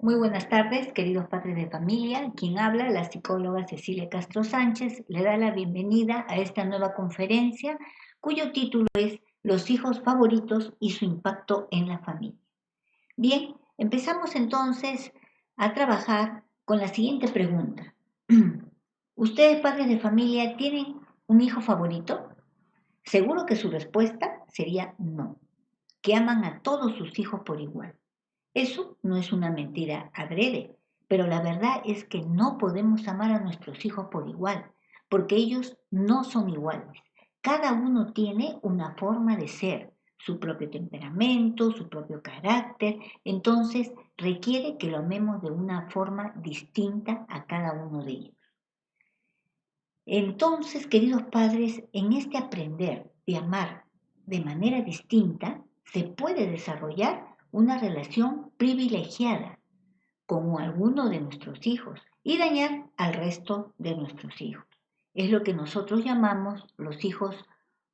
Muy buenas tardes, queridos padres de familia. Quien habla, la psicóloga Cecilia Castro Sánchez, le da la bienvenida a esta nueva conferencia cuyo título es Los hijos favoritos y su impacto en la familia. Bien, empezamos entonces a trabajar con la siguiente pregunta. ¿Ustedes, padres de familia, tienen un hijo favorito? Seguro que su respuesta sería no, que aman a todos sus hijos por igual. Eso no es una mentira adrede, pero la verdad es que no podemos amar a nuestros hijos por igual, porque ellos no son iguales. Cada uno tiene una forma de ser, su propio temperamento, su propio carácter, entonces requiere que lo amemos de una forma distinta a cada uno de ellos. Entonces, queridos padres, en este aprender de amar de manera distinta, se puede desarrollar una relación privilegiada con alguno de nuestros hijos y dañar al resto de nuestros hijos. Es lo que nosotros llamamos los hijos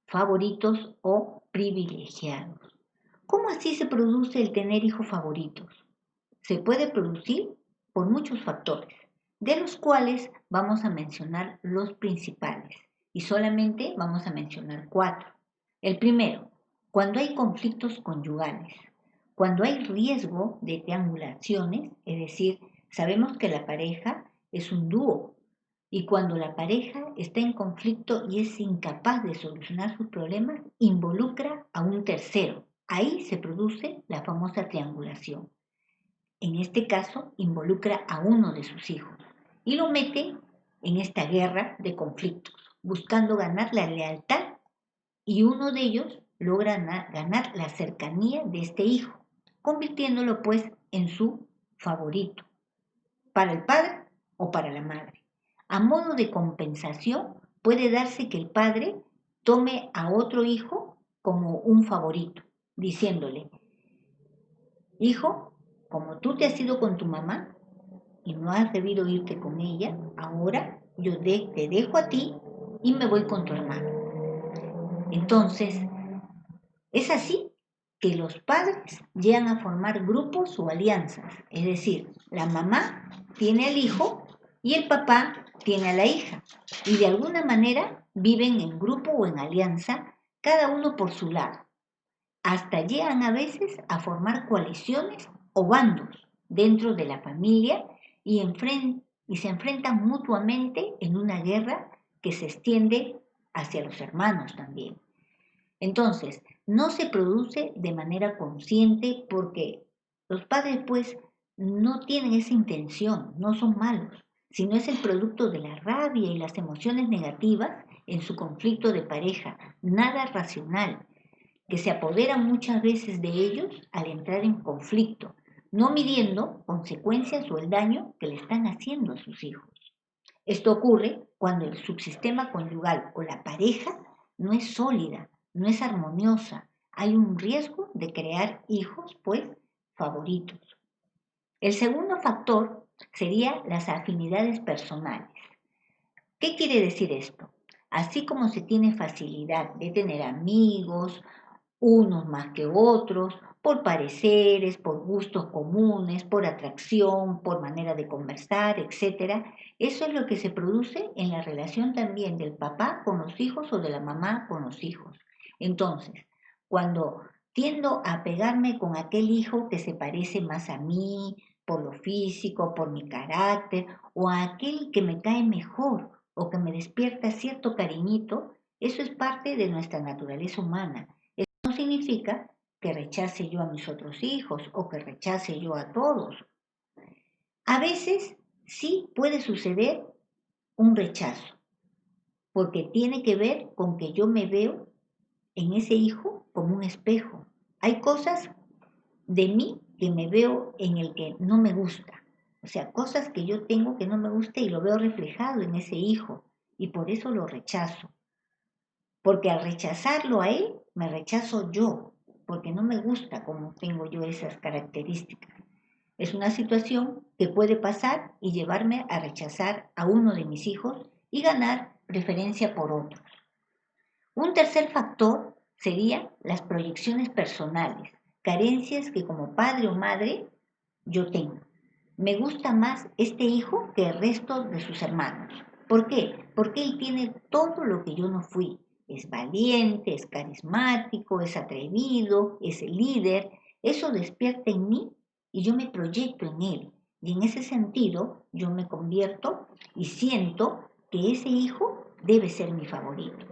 favoritos o privilegiados. ¿Cómo así se produce el tener hijos favoritos? Se puede producir por muchos factores, de los cuales vamos a mencionar los principales y solamente vamos a mencionar 4. El primero, cuando hay conflictos conyugales, cuando hay riesgo de triangulaciones, es decir, sabemos que la pareja es un dúo y cuando la pareja está en conflicto y es incapaz de solucionar sus problemas, involucra a un tercero. Ahí se produce la famosa triangulación. En este caso, involucra a uno de sus hijos y lo mete en esta guerra de conflictos, buscando ganar la lealtad y uno de ellos logra ganar la cercanía de este hijo, convirtiéndolo pues en su favorito, para el padre o para la madre. A modo de compensación, puede darse que el padre tome a otro hijo como un favorito, diciéndole: hijo, como tú te has ido con tu mamá y no has debido irte con ella, ahora yo te dejo a ti y me voy con tu hermano. Entonces, es así que los padres llegan a formar grupos o alianzas, es decir, la mamá tiene al hijo y el papá tiene a la hija, y de alguna manera viven en grupo o en alianza, cada uno por su lado. Hasta llegan a veces a formar coaliciones o bandos dentro de la familia y se enfrentan mutuamente en una guerra que se extiende hacia los hermanos también. Entonces, no se produce de manera consciente porque los padres pues no tienen esa intención, no son malos, sino es el producto de la rabia y las emociones negativas en su conflicto de pareja, nada racional, que se apoderan muchas veces de ellos al entrar en conflicto, no midiendo consecuencias o el daño que le están haciendo a sus hijos. Esto ocurre cuando el subsistema conyugal o la pareja no es sólida, no es armoniosa. Hay un riesgo de crear hijos, pues, favoritos. El segundo factor sería las afinidades personales. ¿Qué quiere decir esto? Así como se tiene facilidad de tener amigos, unos más que otros, por pareceres, por gustos comunes, por atracción, por manera de conversar, etcétera. Eso es lo que se produce en la relación también del papá con los hijos o de la mamá con los hijos. Entonces, cuando tiendo a pegarme con aquel hijo que se parece más a mí, por lo físico, por mi carácter, o a aquel que me cae mejor o que me despierta cierto cariñito, eso es parte de nuestra naturaleza humana. No significa que rechace yo a mis otros hijos o que rechace yo a todos. A veces sí puede suceder un rechazo, porque tiene que ver con que yo me veo en ese hijo como un espejo. Hay cosas de mí que me veo en el que no me gusta. O sea, cosas que yo tengo que no me gusta y lo veo reflejado en ese hijo y por eso lo rechazo. Porque al rechazarlo a él, me rechazo yo, porque no me gusta cómo tengo yo esas características. Es una situación que puede pasar y llevarme a rechazar a uno de mis hijos y ganar preferencia por otros. Un tercer factor sería las proyecciones personales, carencias que como padre o madre yo tengo. me gusta más este hijo que el resto de sus hermanos. ¿Por qué? Porque él tiene todo lo que yo no fui. Es valiente, es carismático, es atrevido, es el líder. Eso despierta en mí y yo me proyecto en él. Y en ese sentido yo me convierto y siento que ese hijo debe ser mi favorito.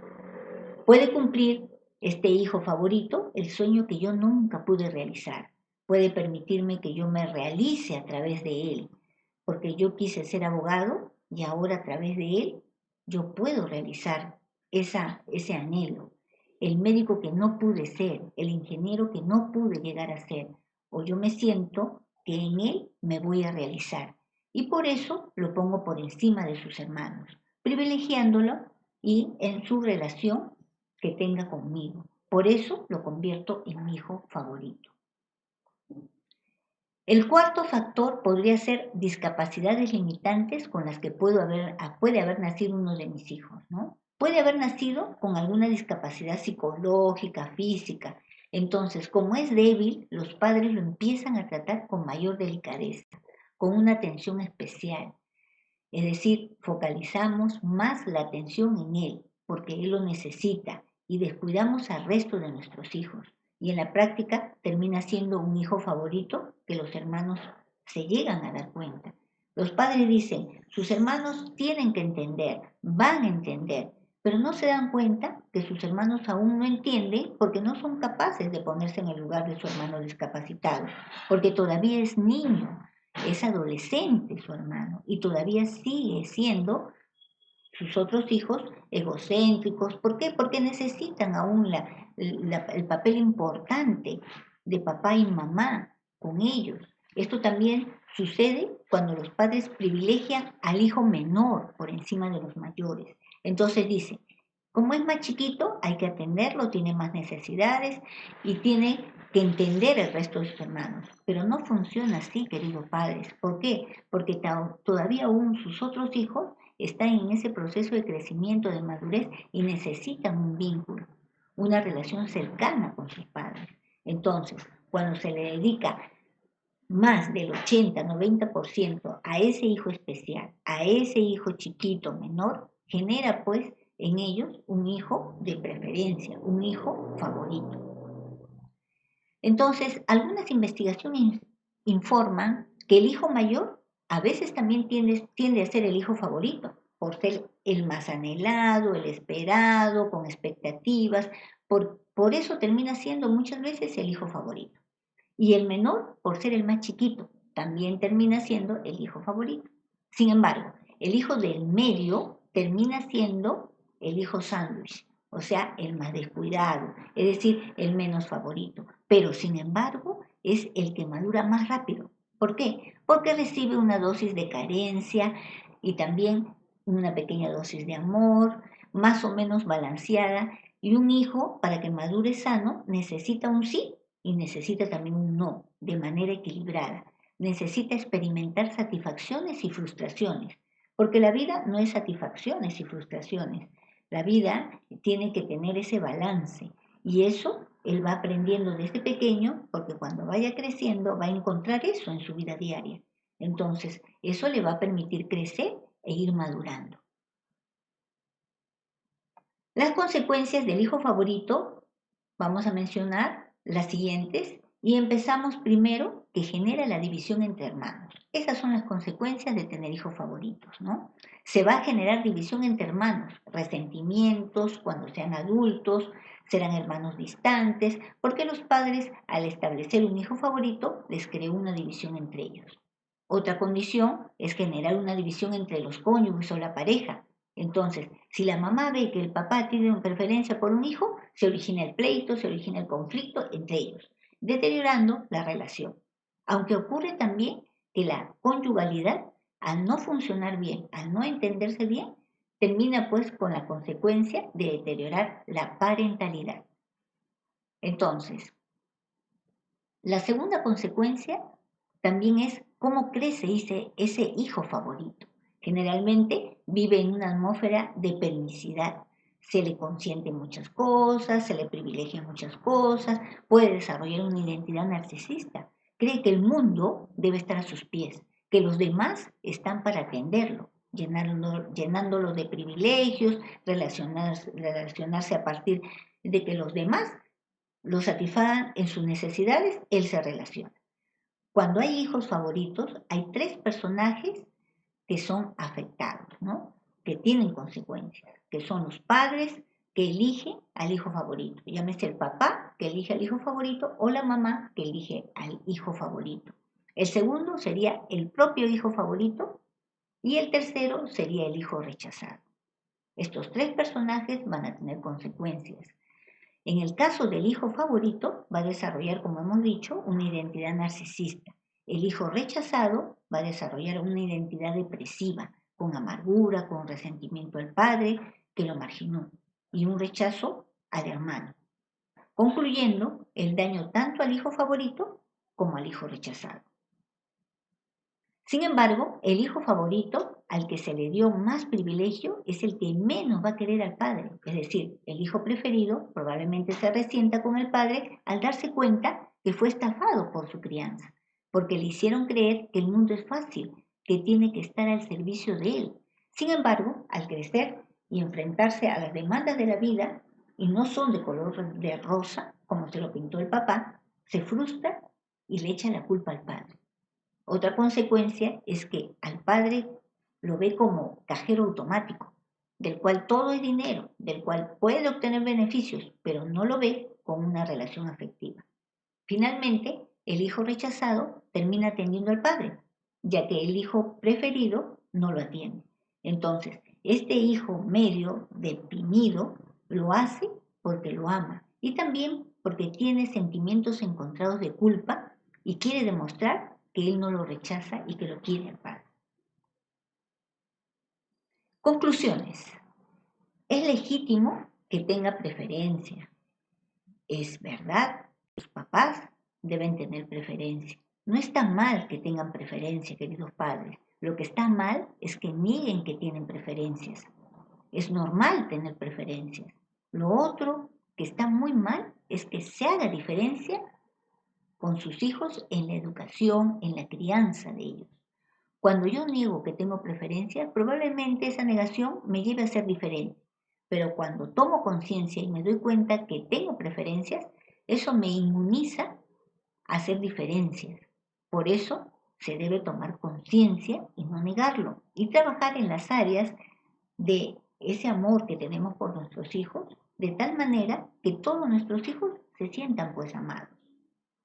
Puede cumplir este hijo favorito el sueño que yo nunca pude realizar. Puede permitirme que yo me realice a través de él, porque yo quise ser abogado y ahora a través de él yo puedo realizar ese anhelo. El médico que no pude ser, el ingeniero que no pude llegar a ser, o yo me siento que en él me voy a realizar. Y por eso lo pongo por encima de sus hermanos, privilegiándolo y en su relación que tenga conmigo. Por eso lo convierto en mi hijo favorito. El cuarto factor podría ser discapacidades limitantes con las que puede haber nacido uno de mis hijos, ¿no? Puede haber nacido con alguna discapacidad psicológica, física. Entonces, como es débil, los padres lo empiezan a tratar con mayor delicadeza, con una atención especial. Es decir, focalizamos más la atención en él, porque él lo necesita, y descuidamos al resto de nuestros hijos. Y en la práctica termina siendo un hijo favorito que los hermanos se llegan a dar cuenta. Los padres dicen, sus hermanos tienen que entender, van a entender, pero no se dan cuenta que sus hermanos aún no entienden porque no son capaces de ponerse en el lugar de su hermano discapacitado, porque todavía es niño, es adolescente su hermano y todavía sigue siendo sus otros hijos egocéntricos. ¿Por qué? Porque necesitan aún el papel importante de papá y mamá con ellos. Esto también sucede cuando los padres privilegian al hijo menor por encima de los mayores. Entonces dice, como es más chiquito, hay que atenderlo, tiene más necesidades y tiene que entender el resto de sus hermanos. Pero no funciona así, queridos padres. ¿Por qué? Porque todavía aún sus otros hijos están en ese proceso de crecimiento, de madurez y necesitan un vínculo, una relación cercana con sus padres. Entonces, cuando se le dedica más del 80-90% a ese hijo especial, a ese hijo chiquito, menor, genera pues en ellos un hijo de preferencia, un hijo favorito. Entonces, algunas investigaciones informan que el hijo mayor a veces también tiende a ser el hijo favorito, por ser el más anhelado, el esperado, con expectativas, por eso termina siendo muchas veces el hijo favorito. Y el menor, por ser el más chiquito, también termina siendo el hijo favorito. Sin embargo, el hijo del medio termina siendo el hijo sándwich, o sea, el más descuidado, es decir, el menos favorito. Pero, sin embargo, es el que madura más rápido. ¿Por qué? Porque recibe una dosis de carencia y también una pequeña dosis de amor, más o menos balanceada. Y un hijo, para que madure sano, necesita un sí y necesita también un no, de manera equilibrada. Necesita experimentar satisfacciones y frustraciones, porque la vida no es satisfacciones y frustraciones. La vida tiene que tener ese balance y eso él va aprendiendo desde pequeño porque cuando vaya creciendo va a encontrar eso en su vida diaria. Entonces, eso le va a permitir crecer e ir madurando. Las consecuencias del hijo favorito, vamos a mencionar las siguientes y empezamos primero que genera la división entre hermanos. Esas son las consecuencias de tener hijos favoritos, ¿no? Se va a generar división entre hermanos, resentimientos cuando sean adultos, serán hermanos distantes, porque los padres al establecer un hijo favorito les creó una división entre ellos. Otra condición es generar una división entre los cónyuges o la pareja. Entonces, si la mamá ve que el papá tiene una preferencia por un hijo, se origina el pleito, se origina el conflicto entre ellos, deteriorando la relación. Aunque ocurre también que la conyugalidad, al no funcionar bien, al no entenderse bien, termina pues con la consecuencia de deteriorar la parentalidad. Entonces, la segunda consecuencia también es cómo crece ese hijo favorito. Generalmente vive en una atmósfera de permisidad. Se le consiente muchas cosas, se le privilegia muchas cosas, puede desarrollar una identidad narcisista. Cree que el mundo debe estar a sus pies, que los demás están para atenderlo, llenándolo de privilegios, relacionarse a partir de que los demás lo satisfagan en sus necesidades, él se relaciona. Cuando hay hijos favoritos, hay tres personajes que son afectados, ¿no? Que tienen consecuencias, que son los padres que eligen al hijo favorito. Llámese el papá que elige al hijo favorito o la mamá que elige al hijo favorito. El segundo sería el propio hijo favorito y el tercero sería el hijo rechazado. Estos tres personajes van a tener consecuencias. En el caso del hijo favorito, va a desarrollar, como hemos dicho, una identidad narcisista. El hijo rechazado va a desarrollar una identidad depresiva, con amargura, con resentimiento al padre que lo marginó y un rechazo al hermano, concluyendo el daño tanto al hijo favorito como al hijo rechazado. Sin embargo, el hijo favorito, al que se le dio más privilegio, es el que menos va a querer al padre. Es decir, el hijo preferido probablemente se resienta con el padre al darse cuenta que fue estafado por su crianza, porque le hicieron creer que el mundo es fácil, que tiene que estar al servicio de él. Sin embargo, al crecer y enfrentarse a las demandas de la vida, y no son de color de rosa, como se lo pintó el papá, se frustra y le echa la culpa al padre. Otra consecuencia es que al padre lo ve como cajero automático, del cual todo es dinero, del cual puede obtener beneficios, pero no lo ve con una relación afectiva. Finalmente, el hijo rechazado termina atendiendo al padre, ya que el hijo preferido no lo atiende. Entonces, este hijo medio, deprimido, lo hace porque lo ama y también porque tiene sentimientos encontrados de culpa y quiere demostrar que él no lo rechaza y que lo quiere al padre. Conclusiones. Es legítimo que tenga preferencia. Es verdad, los papás deben tener preferencia. No está mal que tengan preferencia, queridos padres. Lo que está mal es que nieguen que tienen preferencias. Es normal tener preferencias. Lo otro que está muy mal es que se haga diferencia con sus hijos en la educación, en la crianza de ellos. Cuando yo niego que tengo preferencias, probablemente esa negación me lleve a ser diferente. Pero cuando tomo conciencia y me doy cuenta que tengo preferencias, eso me inmuniza a hacer diferencias. Por eso se debe tomar conciencia y no negarlo. Y trabajar en las áreas de ese amor que tenemos por nuestros hijos, de tal manera que todos nuestros hijos se sientan pues amados.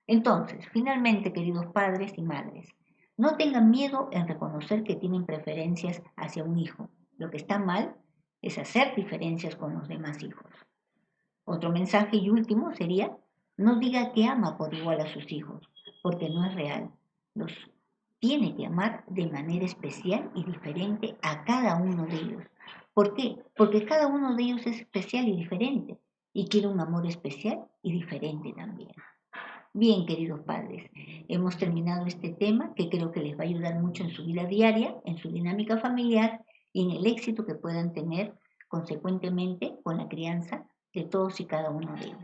Entonces, finalmente, queridos padres y madres, no tengan miedo en reconocer que tienen preferencias hacia un hijo. Lo que está mal es hacer diferencias con los demás hijos. Otro mensaje y último sería, no diga que ama por igual a sus hijos, porque no es real. Los tiene que amar de manera especial y diferente a cada uno de ellos. ¿Por qué? Porque cada uno de ellos es especial y diferente y quiere un amor especial y diferente también. Bien, queridos padres, hemos terminado este tema que creo que les va a ayudar mucho en su vida diaria, en su dinámica familiar y en el éxito que puedan tener consecuentemente con la crianza de todos y cada uno de ellos.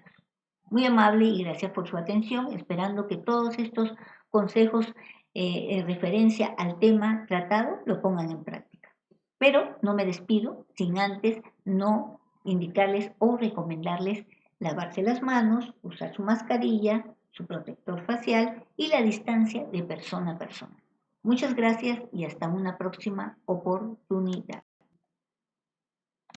Muy amable y gracias por su atención, esperando que todos estos consejos en referencia al tema tratado lo pongan en práctica. Pero no me despido sin antes no indicarles o recomendarles lavarse las manos, usar su mascarilla, su protector facial y la distancia de persona a persona. Muchas gracias y hasta una próxima oportunidad.